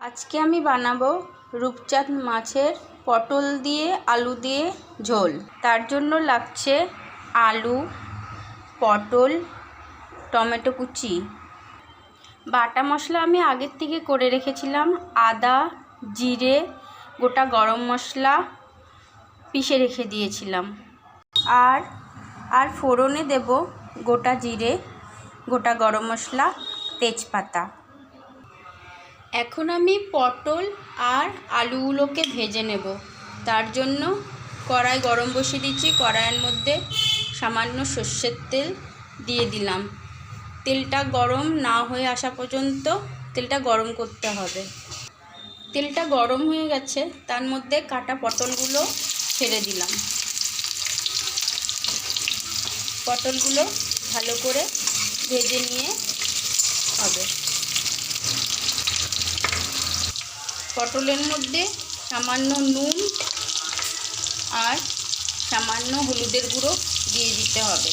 আজকে আমি বানাবো রূপচাঁদ মাছের পটল দিয়ে আলু দিয়ে ঝোল। তার জন্য লাগছে আলু, পটল, টমেটো কুচি। বাটা মশলা আমি আগের থেকে করে রেখেছিলাম। আদা, জিরে, গোটা গরম মশলা পিষে রেখে দিয়েছিলাম। আর ফোড়নে দেব গোটা জিরে, গোটা গরম মশলা, তেজপাতা। এখন আমি পটল আর আলুগুলোকে ভেজে নেব। তার জন্য কড়াই গরম বসিয়ে দিচ্ছি। কড়াইয়ের মধ্যে সামান্য সর্ষের তেল দিয়ে দিলাম। তেলটা গরম না হয়ে আসা পর্যন্ত তেলটা গরম করতে হবে। তেলটা গরম হয়ে গেছে, তার মধ্যে কাটা পটলগুলো ছেড়ে দিলাম। পটলগুলো ভালো করে ভেজে নিয়ে হবে। পটলের মধ্যে সামান্য নুন আর সামান্য হলুদের গুঁড়ো দিয়ে দিতে হবে।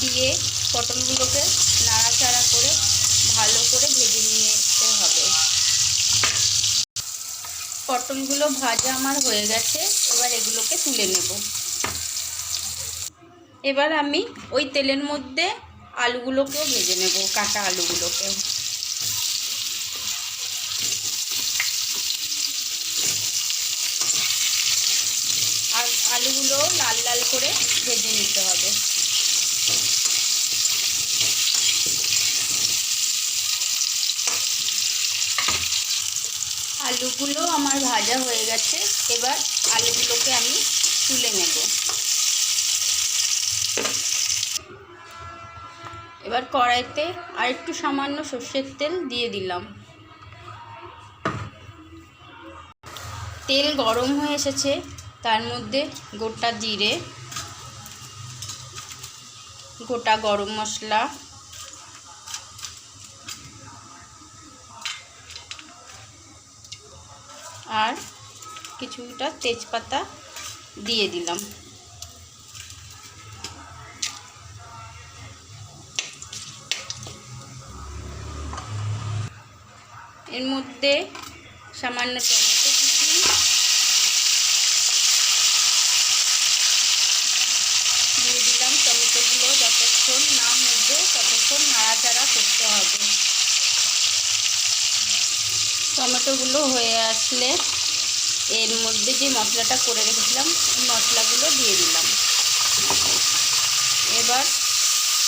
দিয়ে পটলগুলোকে নাড়াচাড়া করে ভালো করে ভেজে নিতে হবে। পটলগুলো ভাজা আমার হয়ে গেছে, এবার এগুলোকে তুলে নেব। এবার আমি ওই তেলের মধ্যে আলুগুলোকেও ভেজে নেব, কাটা আলুগুলোকেও। আর আলুগুলো লাল লাল করে ভেজে নিতে হবে। আলুগুলো আমার ভাজা হয়ে গেছে, এবার আলুগুলোকে আমি তুলে নেব। এবার কড়াইতে আর একটু সামান্য সর্ষের তেল দিয়ে দিলাম। তেল গরম হয়ে এসেছে, তার মধ্যে গোটা জিরে, গোটা গরম মশলা, আর কিছুটা তেজপাতা দিয়ে দিলাম। এর মধ্যে সামান্য টমেটো কুচি, দিয়ে দিলাম। টমেটোগুলো যতক্ষণ না মধ্যে ততক্ষণ নাড়াচাড়া করতে হবে। টমেটোগুলো হয়ে আসলে এর মধ্যে যে মশলাটা করে রেখেছিলাম এই মশলাগুলো দিয়ে দিলাম। এবার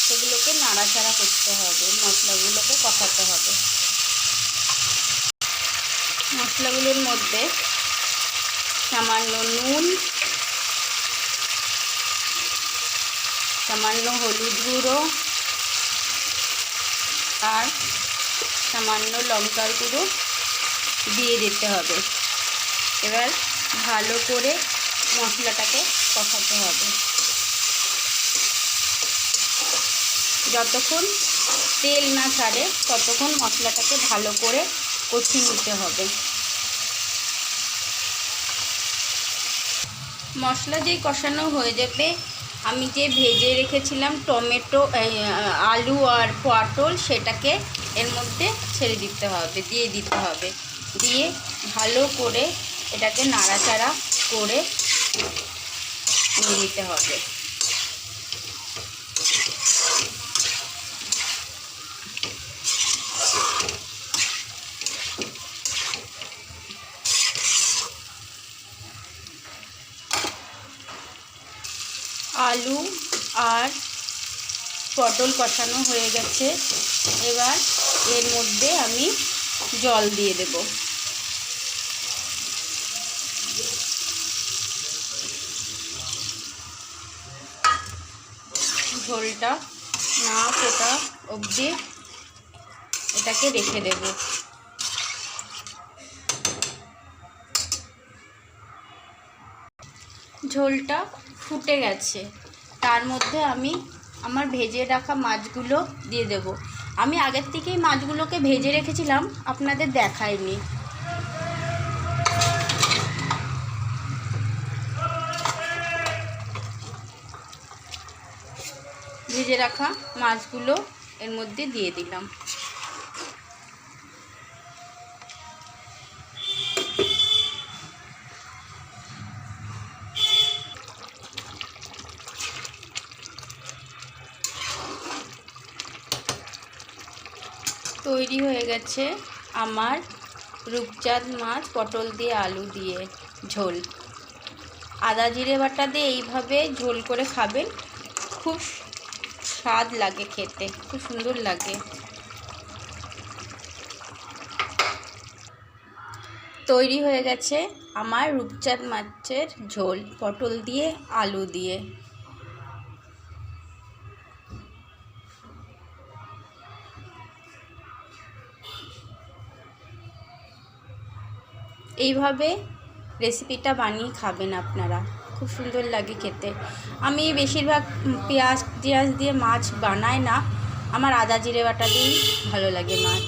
সেগুলোকে নাড়াচাড়া করতে হবে, মশলাগুলোকে কষাতে হবে। মশলাগুলোর মধ্যে সামান্য নুন, সামান্য হলুদ গুঁড়ো আর সামান্য লঙ্কার গুঁড়ো দিয়ে দিতে হবে। এবার ভালো করে মশলাটাকে কষাতে হবে। যতক্ষণ তেল না ছাড়ে ততক্ষণ মশলাটাকে ভালো করে কষিয়ে নিতে হবে। মশলা যেই কষানো হয়ে যাবে, আমি যে ভেজে রেখেছিলাম টমেটো, আলু আর পটল, সেটাকে এর মধ্যে ছেড়ে দিতে হবে, দিয়ে দিতে হবে। দিয়ে ভালো করে এটাকে নাড়াচাড়া করে নিয়ে নিতে হবে। আলু আর পটল কষানো হয়ে গেছে, এবার এর মধ্যে আমি জল দিয়ে দেব। ঝোলটা না ফোটা অবধি এটাকে রেখে দেব। ঝোলটা ফুটে গেছে, তার মধ্যে আমি আমার ভেজে রাখা মাছগুলো দিয়ে দেব। আমি আগের থেকেই মাছগুলোকে ভেজে রেখেছিলাম, আপনাদের দেখাইনি। ভেজে রাখা মাছগুলো এর মধ্যে দিয়ে দিলাম। তৈরি হয়ে গেছে আমার রূপচাঁদ মাছ পটল দিয়ে আলু দিয়ে ঝোল। আদা জিরে বাটা দিয়ে এইভাবে ঝোল করে খাবেন, খুব স্বাদ লাগে খেতে, খুব সুন্দর লাগে। তৈরি হয়ে গেছে আমার রূপচাঁদ মাছের ঝোল পটল দিয়ে আলু দিয়ে। এইভাবে রেসিপিটা বানিয়ে খাবেন আপনারা, খুব সুন্দর লাগে খেতে। আমি বেশিরভাগ পেঁয়াজ দিয়ে মাছ বানাই না, আমার আদা জিরে বাটা দিয়েই ভালো লাগে মাছ।